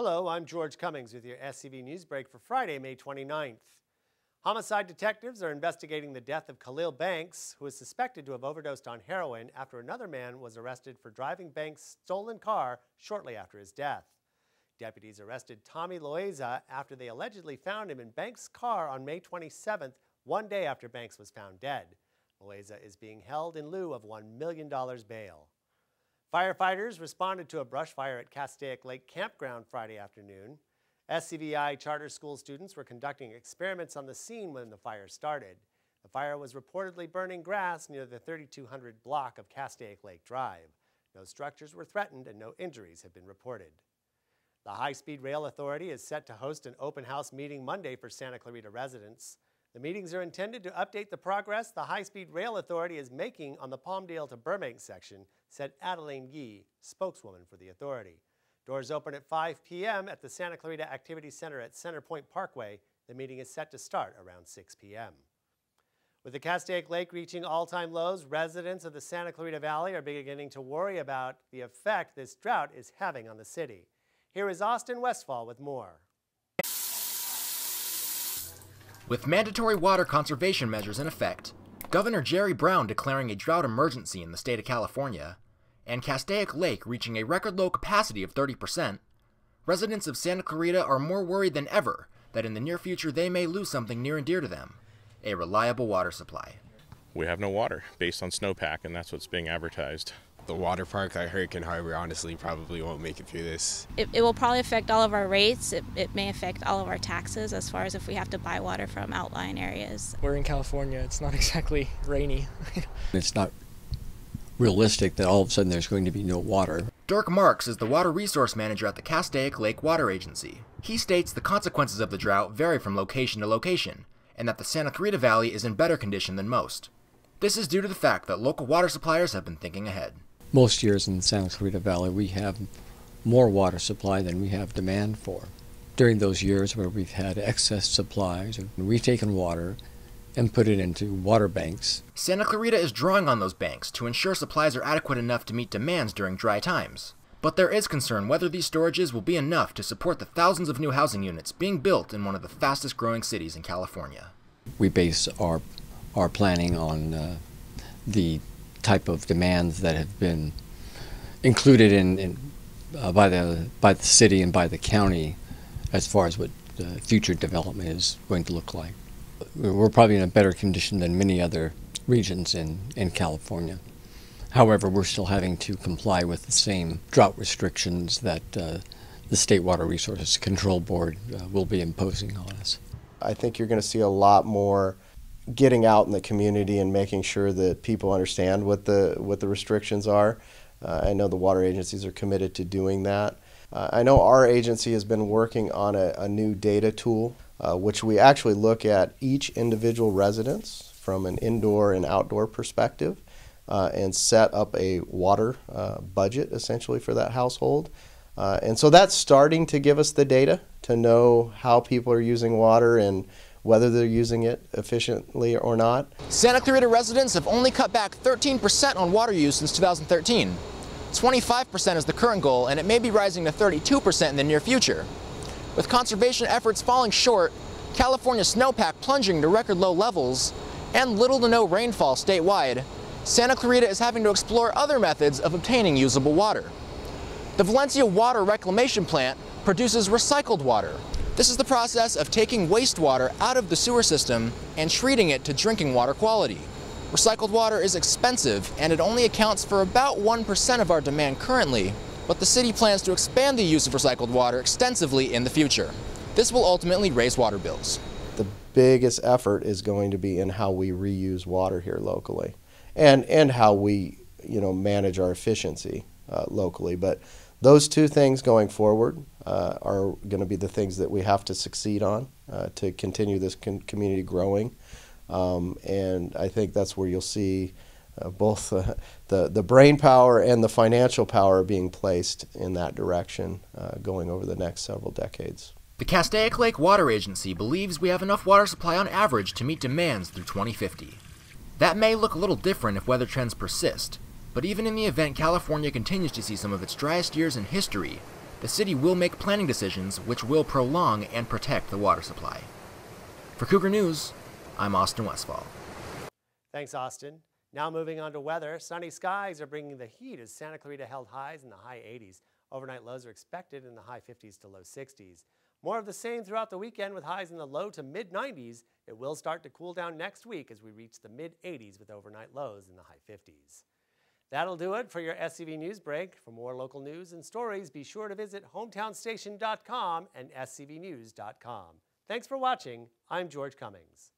Hello, I'm George Cummings with your SCV NewsBreak for Friday, May 29th. Homicide detectives are investigating the death of Kahlil Banks, who is suspected to have overdosed on heroin after another man was arrested for driving Banks' stolen car shortly after his death. Deputies arrested Tommy Loaiza after they allegedly found him in Banks' car on May 27th, one day after Banks was found dead. Loaiza is being held in lieu of $1 million bail. Firefighters responded to a brush fire at Castaic Lake Campground Friday afternoon. SCVI charter school students were conducting experiments on the scene when the fire started. The fire was reportedly burning grass near the 3200 block of Castaic Lake Drive. No structures were threatened and no injuries have been reported. The High-Speed Rail Authority is set to host an open house meeting Monday for Santa Clarita residents. The meetings are intended to update the progress the High-Speed Rail Authority is making on the Palmdale to Burbank section, said Adeline Yee, spokeswoman for the authority. Doors open at 5 p.m. at the Santa Clarita Activity Center at Center Point Parkway. The meeting is set to start around 6 p.m. With the Castaic Lake reaching all-time lows, residents of the Santa Clarita Valley are beginning to worry about the effect this drought is having on the city. Here is Austin Westfall with more. With mandatory water conservation measures in effect, Governor Jerry Brown declaring a drought emergency in the state of California, and Castaic Lake reaching a record low capacity of 30%, residents of Santa Clarita are more worried than ever that in the near future they may lose something near and dear to them, a reliable water supply. We have no water based on snowpack, and that's what's being advertised. The water park at Hurricane Harbor honestly probably won't make it through this. It will probably affect all of our rates. It may affect all of our taxes as far as if we have to buy water from outlying areas. We're in California. It's not exactly rainy. It's not realistic that all of a sudden there's going to be no water. Dirk Marks is the water resource manager at the Castaic Lake Water Agency. He states the consequences of the drought vary from location to location, and that the Santa Clarita Valley is in better condition than most. This is due to the fact that local water suppliers have been thinking ahead. Most years in the Santa Clarita Valley we have more water supply than we have demand for. During those years where we've had excess supplies, we've taken water and put it into water banks. Santa Clarita is drawing on those banks to ensure supplies are adequate enough to meet demands during dry times. But there is concern whether these storages will be enough to support the thousands of new housing units being built in one of the fastest growing cities in California. We base our planning on the type of demands that have been included by the city and by the county as far as what the future development is going to look like. We're probably in a better condition than many other regions in California. However, we're still having to comply with the same drought restrictions that the State Water Resources Control Board will be imposing on us. I think you're going to see a lot more getting out in the community and making sure that people understand what the restrictions are. I know the water agencies are committed to doing that. I know our agency has been working on a new data tool, which we actually look at each individual residence from an indoor and outdoor perspective and set up a water budget essentially for that household. And so that's starting to give us the data to know how people are using water and whether they're using it efficiently or not. Santa Clarita residents have only cut back 13% on water use since 2013. 25% is the current goal, and it may be rising to 32% in the near future. With conservation efforts falling short, California snowpack plunging to record low levels, and little to no rainfall statewide, Santa Clarita is having to explore other methods of obtaining usable water. The Valencia Water Reclamation Plant produces recycled water. This is the process of taking wastewater out of the sewer system and treating it to drinking water quality. Recycled water is expensive, and it only accounts for about 1% of our demand currently, but the city plans to expand the use of recycled water extensively in the future. This will ultimately raise water bills. The biggest effort is going to be in how we reuse water here locally and how we manage our efficiency locally. But those two things going forward are going to be the things that we have to succeed on to continue this community growing. And I think that's where you'll see both the brain power and the financial power being placed in that direction going over the next several decades. The Castaic Lake Water Agency believes we have enough water supply on average to meet demands through 2050. That may look a little different if weather trends persist, but even in the event California continues to see some of its driest years in history, the city will make planning decisions which will prolong and protect the water supply. For Cougar News, I'm Austin Westfall. Thanks, Austin. Now moving on to weather. Sunny skies are bringing the heat as Santa Clarita held highs in the high 80s. Overnight lows are expected in the high 50s to low 60s. More of the same throughout the weekend with highs in the low to mid 90s. It will start to cool down next week as we reach the mid 80s with overnight lows in the high 50s. That'll do it for your SCV News Break. For more local news and stories, be sure to visit hometownstation.com and scvnews.com. Thanks for watching. I'm George Cummings.